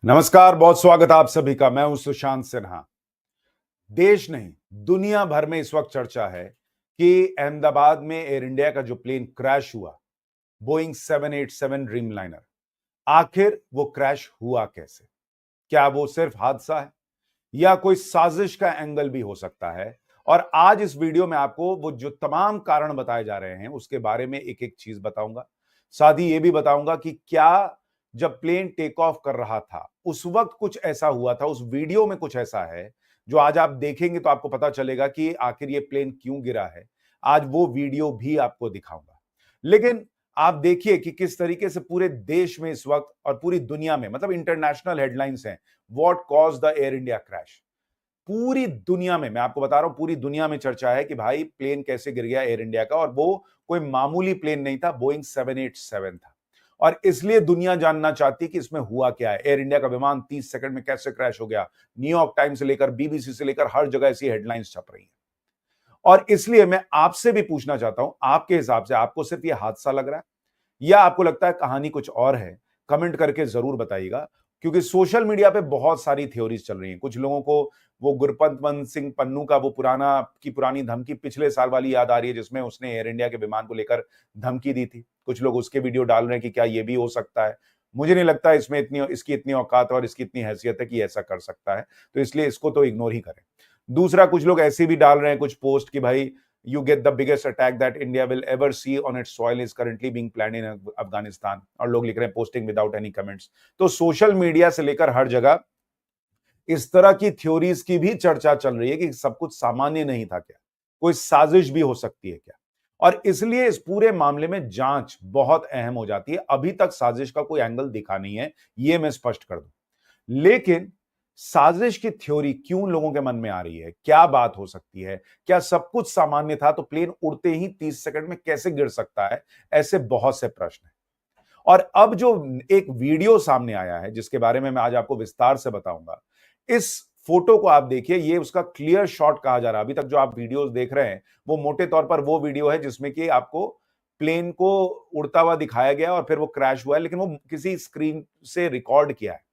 नमस्कार, बहुत स्वागत है आप सभी का। मैं हूं सुशांत सिन्हा। देश नहीं, दुनिया भर में इस वक्त चर्चा है कि अहमदाबाद में एयर इंडिया का जो प्लेन क्रैश हुआ, बोइंग 787 ड्रीमलाइनर, आखिर वो क्रैश हुआ कैसे? क्या वो सिर्फ हादसा है या कोई साजिश का एंगल भी हो सकता है? और आज इस वीडियो में आपको वो जो तमाम कारण बताए जा रहे हैं उसके बारे में एक एक चीज बताऊंगा। साथ ही ये भी बताऊंगा कि क्या जब प्लेन टेक ऑफ कर रहा था उस वक्त कुछ ऐसा हुआ था, उस वीडियो में कुछ ऐसा है जो आज आप देखेंगे तो आपको पता चलेगा कि आखिर ये प्लेन क्यों गिरा है। आज वो वीडियो भी आपको दिखाऊंगा। लेकिन आप देखिए कि किस तरीके से पूरे देश में इस वक्त और पूरी दुनिया में, मतलब इंटरनेशनल हेडलाइंस हैं, what cause the air India crash. पूरी दुनिया में, मैं आपको बता रहा हूं, पूरी दुनिया में चर्चा है कि भाई प्लेन कैसे गिर गया एयर इंडिया का, और वो कोई मामूली प्लेन नहीं था, बोइंग 787 था। और इसलिए दुनिया जानना चाहती है कि इसमें हुआ क्या है। एयर इंडिया का विमान 30 सेकंड में कैसे क्रैश हो गया। न्यूयॉर्क टाइम्स से लेकर बीबीसी से लेकर हर जगह ऐसी हेडलाइंस छप रही हैं। और इसलिए मैं आपसे भी पूछना चाहता हूं, आपके हिसाब से आपको सिर्फ ये हादसा लग रहा है या आपको लगता है कहानी कुछ और है? कमेंट करके जरूर बताइएगा, क्योंकि सोशल मीडिया पे बहुत सारी थ्योरीज चल रही हैं। कुछ लोगों को वो गुरपतवंत सिंह पन्नू का वो पुरानी धमकी पिछले साल वाली याद आ रही है, जिसमें उसने एयर इंडिया के विमान को लेकर धमकी दी थी। कुछ लोग उसके वीडियो डाल रहे हैं कि क्या ये भी हो सकता है। मुझे नहीं लगता इसकी इतनी औकात और इसकी इतनी हैसियत है कि ऐसा कर सकता है, तो इसलिए इसको तो इग्नोर ही करें। दूसरा, कुछ लोग ऐसे भी डाल रहे हैं कुछ पोस्ट कि भाई you get the biggest attack that India will ever see on its soil is currently being planned in Afghanistan, और लोग लिख रहे हैं posting without any comments। तो सोशल मीडिया से लेकर हर जगह इस तरह की थ्योरीज की भी चर्चा चल रही है कि सब कुछ सामान्य नहीं था क्या, कोई साजिश भी हो सकती है क्या। और इसलिए इस पूरे मामले में जांच बहुत अहम हो जाती है। अभी तक साजिश का कोई एंगल दिखा नहीं है, ये मैं स्पष्ट कर दूं। लेकिन साजिश की थ्योरी क्यों लोगों के मन में आ रही है? क्या बात हो सकती है? क्या सब कुछ सामान्य था तो प्लेन उड़ते ही 30 सेकंड में कैसे गिर सकता है? ऐसे बहुत से प्रश्न हैं। और अब जो एक वीडियो सामने आया है जिसके बारे में मैं आज आपको विस्तार से बताऊंगा, इस फोटो को आप देखिए, ये उसका क्लियर शॉट कहा जा रहा है। अभी तक जो आप वीडियोस देख रहे हैं वो मोटे तौर पर वो वीडियो है जिसमें कि आपको प्लेन को उड़ता हुआ दिखाया गया और फिर वो क्रैश हुआ है, लेकिन वो किसी स्क्रीन से रिकॉर्ड किया है।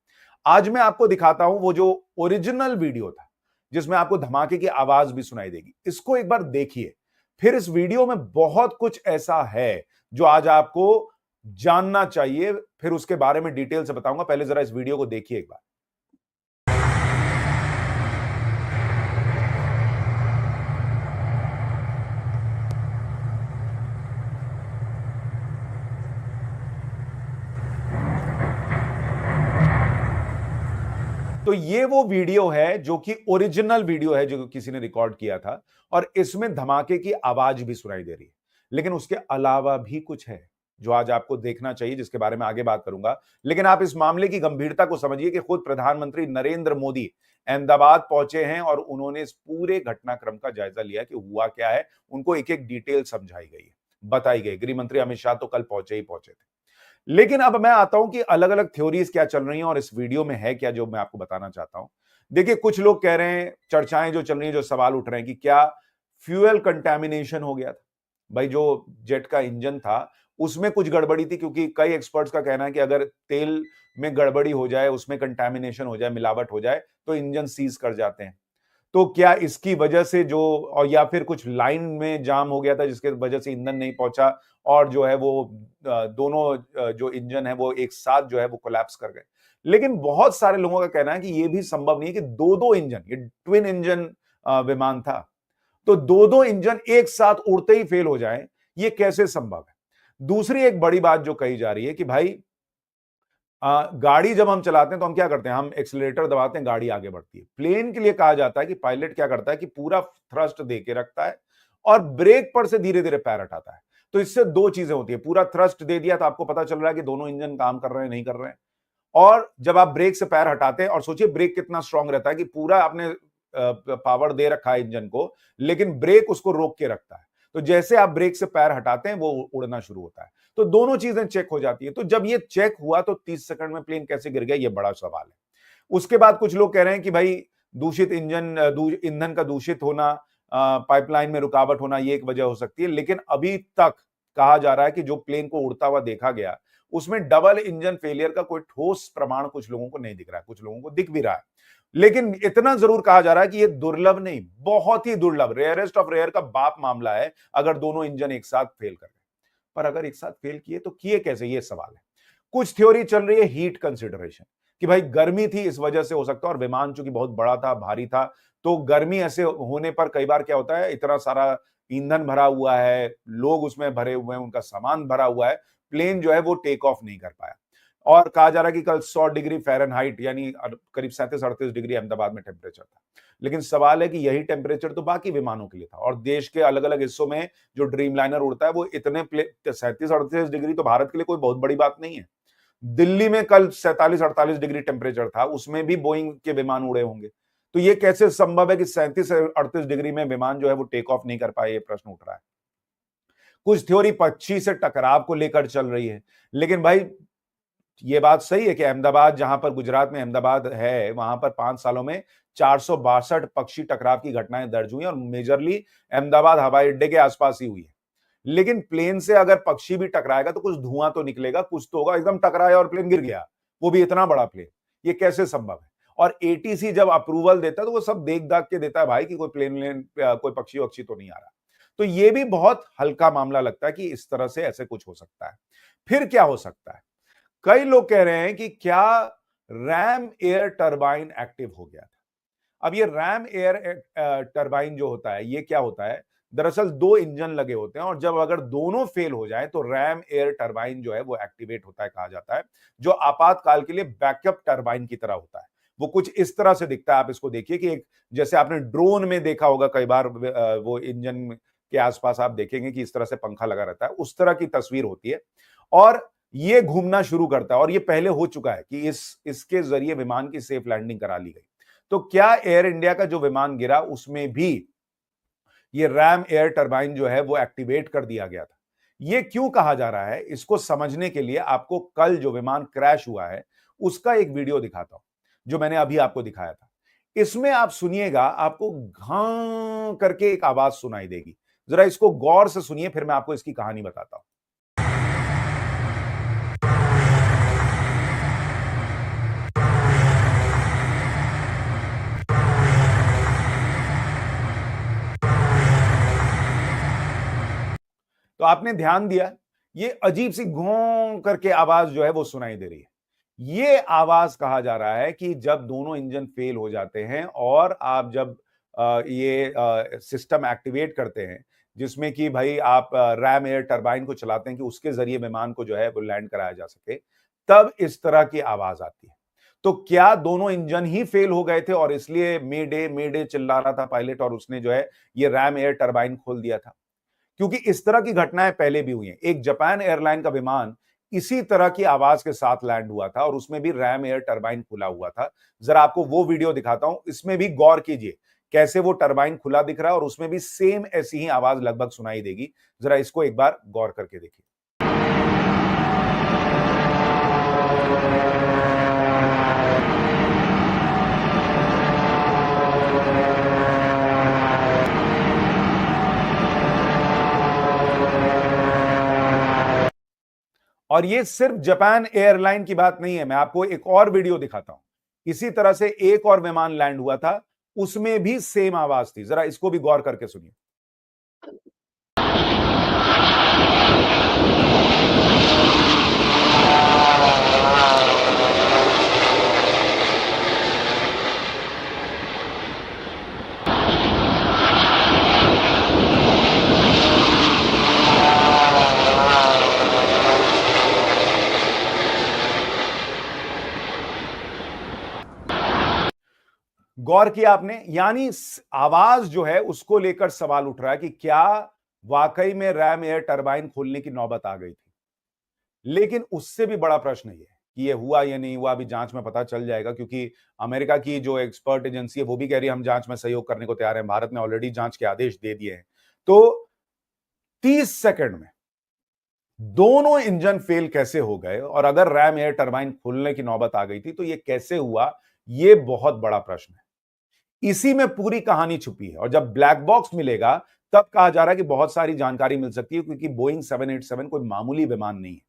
आज मैं आपको दिखाता हूं वो जो ओरिजिनल वीडियो था जिसमें आपको धमाके की आवाज भी सुनाई देगी। इसको एक बार देखिए। फिर इस वीडियो में बहुत कुछ ऐसा है जो आज आपको जानना चाहिए, फिर उसके बारे में डिटेल से बताऊंगा। पहले जरा इस वीडियो को देखिए एक बार। तो ये वो वीडियो है जो कि ओरिजिनल वीडियो है जो किसी ने रिकॉर्ड किया था, और इसमें धमाके की आवाज भी सुनाई दे रही है। लेकिन उसके अलावा भी कुछ है जो आज आपको देखना चाहिए, जिसके बारे में आगे बात करूंगा। लेकिन आप इस मामले की गंभीरता को समझिए कि खुद प्रधानमंत्री नरेंद्र मोदी अहमदाबाद पहुंचे हैं और उन्होंने इस पूरे घटनाक्रम का जायजा लिया कि हुआ क्या है। उनको एक एक डिटेल समझाई गई है, बताई गई। गृह मंत्री अमित शाह तो कल पहुंचे ही पहुंचे थे। लेकिन अब मैं आता हूं कि अलग अलग थ्योरीज क्या चल रही हैं और इस वीडियो में है क्या जो मैं आपको बताना चाहता हूं। देखिए, कुछ लोग कह रहे हैं, चर्चाएं जो चल रही हैं, जो सवाल उठ रहे हैं कि क्या फ्यूल कंटेमिनेशन हो गया था। भाई, जो जेट का इंजन था उसमें कुछ गड़बड़ी थी, क्योंकि कई एक्सपर्ट्स का कहना है कि अगर तेल में गड़बड़ी हो जाए, उसमें कंटेमिनेशन हो जाए, मिलावट हो जाए, तो इंजन सीज कर जाते हैं। तो क्या इसकी वजह से जो, और या फिर कुछ लाइन में जाम हो गया था जिसके वजह से ईंधन नहीं पहुंचा, और जो है वो दोनों जो इंजन है वो एक साथ जो है वो कोलैप्स कर गए। लेकिन बहुत सारे लोगों का कहना है कि यह भी संभव नहीं है कि दो दो इंजन, ये ट्विन इंजन विमान था, तो दो दो इंजन एक साथ उड़ते ही फेल हो जाएं, ये कैसे संभव है। दूसरी एक बड़ी बात जो कही जा रही है कि भाई गाड़ी जब हम चलाते हैं तो हम क्या करते हैं, हम एक्सीलरेटर दबाते हैं, गाड़ी आगे बढ़ती है। प्लेन के लिए कहा जाता है कि पायलट क्या करता है कि पूरा थ्रस्ट दे के रखता है और ब्रेक पर से धीरे धीरे पैर हटाता है। तो इससे दो चीजें होती है, पूरा थ्रस्ट दे दिया तो आपको पता चल रहा है कि दोनों इंजन काम कर रहे हैं नहीं कर रहे हैं। और जब आप ब्रेक से पैर हटाते हैं, और सोचिए ब्रेक कितना स्ट्रांग रहता है कि पूरा आपने पावर दे रखा है इंजन को, लेकिन ब्रेक उसको रोक के रखता है। तो जैसे आप ब्रेक से पैर हटाते हैं वो उड़ना शुरू होता है। तो दोनों चीजें चेक हो जाती है। तो जब ये चेक हुआ तो 30 सेकंड में प्लेन कैसे गिर गया, ये बड़ा सवाल है। उसके बाद कुछ लोग कह रहे हैं कि भाई दूषित ईंधन का दूषित होना, पाइपलाइन में रुकावट होना, ये एक वजह हो सकती है। लेकिन अभी तक कहा जा रहा है कि जो प्लेन को उड़ता हुआ देखा गया उसमें डबल इंजन फेलियर का कोई ठोस प्रमाण कुछ लोगों को नहीं दिख रहा है, कुछ लोगों को दिख भी रहा है। लेकिन इतना जरूर कहा जा रहा है कि ये दुर्लभ नहीं, बहुत ही दुर्लभ, रेयरेस्ट ऑफ रेयर का बाप मामला है अगर दोनों इंजन एक साथ फेल कर गए। पर अगर एक साथ फेल किए तो किए कैसे, ये सवाल है। कुछ थ्योरी चल रही है हीट कंसिडरेशन, कि भाई गर्मी थी इस वजह से हो सकता है, और विमान चूंकि बहुत बड़ा था, भारी था, तो गर्मी ऐसे होने पर कई बार क्या होता है, इतना सारा ईंधन भरा हुआ है, लोग उसमें भरे हुए हैं, उनका सामान भरा हुआ है, प्लेन जो है वो टेक ऑफ नहीं कर पाया। और कहा जा रहा है कि कल 100 डिग्री फ़ारेनहाइट यानी करीब 37-38 डिग्री अहमदाबाद में टेम्परेचर था। लेकिन सवाल है कि यही टेम्परेचर तो बाकी विमानों के लिए था, और देश के अलग-अलग हिस्सों में जो ड्रीमलाइनर उड़ता है वो इतने 37-38 डिग्री तो भारत के लिए कोई बहुत बड़ी बात नहीं है। दिल्ली में कल 47-48 डिग्री टेम्परेचर था, उसमें भी बोइंग के विमान उड़े होंगे। तो ये कैसे संभव है कि 37-38 डिग्री में विमान जो है वो टेक ऑफ नहीं कर पाए, ये प्रश्न उठ रहा है। कुछ थ्योरी पक्षी से टकराव को लेकर चल रही है, लेकिन भाई ये बात सही है कि अहमदाबाद, जहां पर गुजरात में अहमदाबाद है, वहां पर 5 सालों में 462 पक्षी टकराव की घटनाएं दर्ज हुई और मेजरली अहमदाबाद हवाई अड्डे के आसपास ही हुई है। लेकिन प्लेन से अगर पक्षी भी टकराएगा तो कुछ धुआं तो निकलेगा, कुछ तो होगा, एकदम टकराया और प्लेन गिर गया, वो भी इतना बड़ा प्लेन, ये कैसे संभव है? और एटीसी जब अप्रूवल देता है तो वो सब देख दाख के देता है भाई कि कोई प्लेन कोई पक्षी वक्षी तो नहीं आ रहा। तो ये भी बहुत हल्का मामला लगता है कि इस तरह से ऐसे कुछ हो सकता है। फिर क्या हो सकता है? कई लोग कह रहे हैं कि क्या रैम एयर टरबाइन एक्टिव हो गया था। अब ये रैम एयर टरबाइन जो होता है, ये क्या होता है, दरअसल 2 इंजन लगे होते हैं और जब अगर दोनों फेल हो जाए तो रैम एयर टरबाइन जो है वो एक्टिवेट होता है, कहा जाता है, जो आपातकाल के लिए बैकअप टरबाइन की तरह होता है। वो कुछ इस तरह से दिखता है, आप इसको देखिए कि एक, जैसे आपने ड्रोन में देखा होगा कई बार, वो इंजन के आसपास आप देखेंगे कि इस तरह से पंखा लगा रहता है, उस तरह की तस्वीर होती है और ये घूमना शुरू करता है। और ये पहले हो चुका है कि इसके जरिए विमान की सेफ लैंडिंग करा ली गई। तो क्या एयर इंडिया का जो विमान गिरा उसमें भी ये रैम एयर टरबाइन जो है वो एक्टिवेट कर दिया गया था? ये क्यों कहा जा रहा है, इसको समझने के लिए आपको कल जो विमान क्रैश हुआ है उसका एक वीडियो दिखाता हूं, जो मैंने अभी आपको दिखाया था। इसमें आप सुनिएगा, आपको घां करके एक आवाज सुनाई देगी। जरा इसको गौर से सुनिए, फिर मैं आपको इसकी कहानी बताता हूं। तो आपने ध्यान दिया, ये अजीब सी घों करके आवाज जो है वो सुनाई दे रही है। ये आवाज, कहा जा रहा है कि जब दोनों इंजन फेल हो जाते हैं और आप जब ये सिस्टम एक्टिवेट करते हैं, जिसमें कि भाई आप रैम एयर टरबाइन को चलाते हैं कि उसके जरिए विमान को जो है वो लैंड कराया जा सके, तब इस तरह की आवाज आती है। तो क्या दोनों इंजन ही फेल हो गए थे और इसलिए मे डे चिल्ला रहा था पायलट और उसने जो है ये रैम एयर टरबाइन खोल दिया था? क्योंकि इस तरह की घटनाएं पहले भी हुई हैं। एक जापान एयरलाइन का विमान इसी तरह की आवाज के साथ लैंड हुआ था और उसमें भी रैम एयर टरबाइन खुला हुआ था। जरा आपको वो वीडियो दिखाता हूं, इसमें भी गौर कीजिए कैसे वो टरबाइन खुला दिख रहा है और उसमें भी सेम ऐसी ही आवाज लगभग सुनाई देगी। जरा इसको एक बार गौर करके देखिए। और ये सिर्फ जापान एयरलाइन की बात नहीं है, मैं आपको एक और वीडियो दिखाता हूं। इसी तरह से एक और विमान लैंड हुआ था, उसमें भी सेम आवाज थी। जरा इसको भी गौर करके सुनिए। गौर किया आपने? यानी आवाज जो है उसको लेकर सवाल उठ रहा है कि क्या वाकई में रैम एयर टरबाइन खोलने की नौबत आ गई थी। लेकिन उससे भी बड़ा प्रश्न ये है कि ये हुआ या नहीं हुआ, अभी जांच में पता चल जाएगा, क्योंकि अमेरिका की जो एक्सपर्ट एजेंसी है वो भी कह रही है हम जांच में सहयोग करने को तैयार हैं। भारत ने ऑलरेडी जांच के आदेश दे दिए हैं। तो 30 सेकंड में दोनों इंजन फेल कैसे हो गए, और अगर रैम एयर टरबाइन खोलने की नौबत आ गई थी तो ये कैसे हुआ, ये बहुत बड़ा प्रश्न है। इसी में पूरी कहानी छुपी है और जब ब्लैक बॉक्स मिलेगा तब कहा जा रहा है कि बहुत सारी जानकारी मिल सकती है, क्योंकि बोइंग 787 कोई मामूली विमान नहीं है।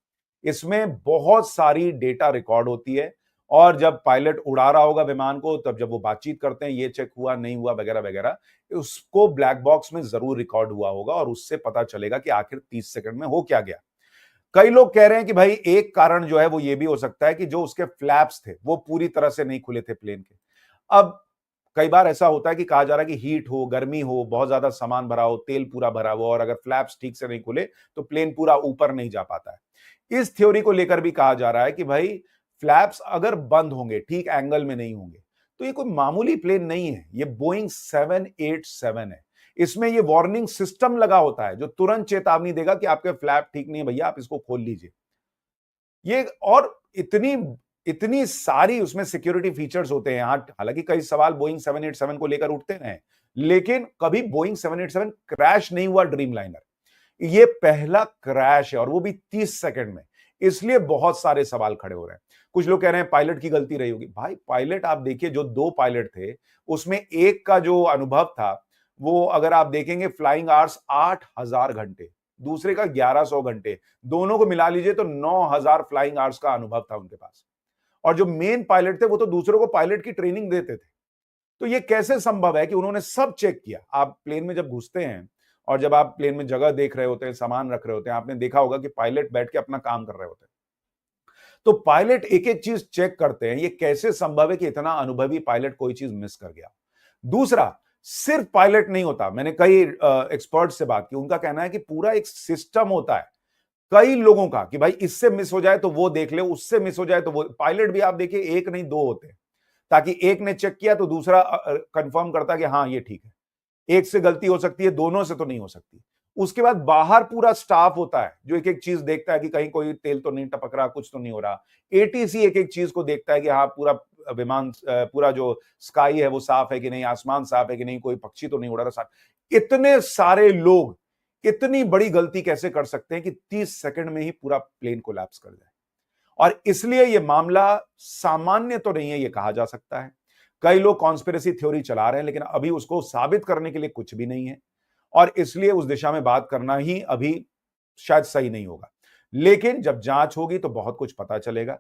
इसमें बहुत सारी डेटा रिकॉर्ड होती है और जब पायलट उड़ा रहा होगा विमान को, तब जब वो बातचीत करते हैं, ये चेक हुआ, नहीं हुआ, वगैरह वगैरह, उसको ब्लैक बॉक्स में जरूर रिकॉर्ड हुआ होगा और उससे पता चलेगा कि आखिर 30 सेकंड में हो क्या गया। कई लोग कह रहे हैं कि भाई एक कारण जो है वो ये भी हो सकता है कि जो उसके फ्लैप्स थे वो पूरी तरह से नहीं खुले थे प्लेन के। अब कई बार ऐसा होता है कि कहा जा रहा है कि हीट हो, गर्मी हो, बहुत ज्यादा सामान भरा हो, तेल पूरा भरा हो और अगर फ्लैप्स ठीक से नहीं खुले तो प्लेन पूरा ऊपर नहीं जा पाता है। इस थ्योरी को लेकर भी कहा जा रहा है कि भाई फ्लैप्स अगर बंद होंगे, ठीक एंगल में नहीं होंगे, तो ये कोई मामूली प्लेन नहीं है, ये बोइंग 787 है। इसमें ये वार्निंग सिस्टम लगा होता है जो तुरंत चेतावनी देगा कि आपके फ्लैप ठीक नहीं है भैया, आप इसको खोल लीजिए। ये और इतनी इतनी सारी उसमें सिक्योरिटी फीचर्स होते हैं। हालांकि कई सवाल बोइंग 787 को लेकर उठते हैं, लेकिन कभी बोइंग 787 क्रैश नहीं हुआ ड्रीमलाइनर। ये पहला क्रैश है और वो भी 30 सेकंड में। इसलिए बहुत सारे सवाल खड़े हो रहे हैं। कुछ लोग कह रहे हैं पायलट की गलती रही होगी। भाई पायलट आप देखिए, जो 2 पायलट थे उसमें एक का जो अनुभव था वो अगर आप देखेंगे फ्लाइंग आवर्स 8000 घंटे, दूसरे का 1100 घंटे, दोनों को मिला लीजिए तो 9000 फ्लाइंग आवर्स का अनुभव था उनके पास। और जो मेन पायलट थे वो तो दूसरों को पायलट की ट्रेनिंग देते थे। तो ये कैसे संभव है कि उन्होंने सब चेक किया? आप प्लेन में जब घुसते हैं और जब आप प्लेन में जगह देख रहे होते हैं, सामान रख रहे होते हैं, आपने देखा होगा कि पायलट बैठ के अपना काम कर रहे होते हैं। तो पायलट एक-एक चीज चेक करते हैं। ये कैसे संभव है कि इतना अनुभवी पायलट कोई चीज मिस कर गया? दूसरा, सिर्फ पायलट नहीं होता। मैंने कई एक्सपर्ट से बात की, उनका कहना है कि पूरा एक सिस्टम होता है कई लोगों का कि भाई इससे मिस हो जाए तो वो देख ले, उससे मिस हो जाए तो वो। पायलट भी आप देखिए एक नहीं 2 होते हैं, ताकि एक ने चेक किया तो दूसरा कंफर्म करता कि हाँ ये ठीक है। एक से गलती हो सकती है, दोनों से तो नहीं हो सकती। उसके बाद बाहर पूरा स्टाफ होता है जो एक-एक चीज देखता है कि कहीं कोई तेल तो नहीं टपक रहा, कुछ तो नहीं हो रहा। एटीसी एक-एक चीज को देखता है कि हाँ पूरा विमान पूरा जो स्काई है वो साफ है कि नहीं, आसमान साफ है कि नहीं, कोई पक्षी तो नहीं उड़ रहा साथ। इतने सारे लोग इतनी बड़ी गलती कैसे कर सकते हैं कि 30 सेकंड में ही पूरा प्लेन कोलैप्स कर जाए? और इसलिए यह मामला सामान्य तो नहीं है, यह कहा जा सकता है। कई लोग कॉन्स्पिरेसी थ्योरी चला रहे हैं, लेकिन अभी उसको साबित करने के लिए कुछ भी नहीं है और इसलिए उस दिशा में बात करना ही अभी शायद सही नहीं होगा। लेकिन जब जांच होगी तो बहुत कुछ पता चलेगा।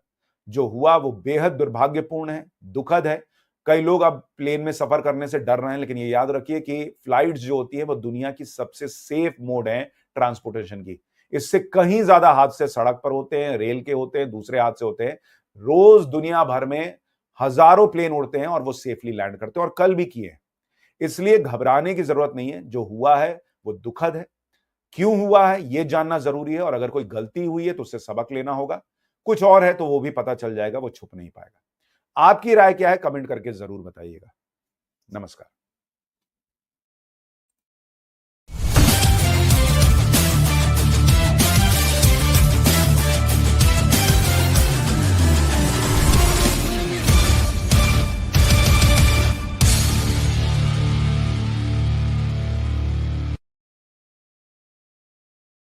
जो हुआ वो बेहद दुर्भाग्यपूर्ण है, दुखद है। कई लोग अब प्लेन में सफर करने से डर रहे हैं, लेकिन ये याद रखिए कि फ्लाइट्स जो होती है वो दुनिया की सबसे सेफ मोड है ट्रांसपोर्टेशन की। इससे कहीं ज्यादा हादसे सड़क पर होते हैं, रेल के होते हैं, दूसरे हादसे होते हैं। रोज दुनिया भर में हजारों प्लेन उड़ते हैं और वो सेफली लैंड करते हैं और कल भी किए हैं। इसलिए घबराने की जरूरत नहीं है। जो हुआ है वो दुखद है। क्यों हुआ है ये जानना जरूरी है और अगर कोई गलती हुई है तो उससे सबक लेना होगा। कुछ और है तो वो भी पता चल जाएगा, वो छुप नहीं पाएगा। आपकी राय क्या है? कमेंट करके जरूर बताइएगा। नमस्कार।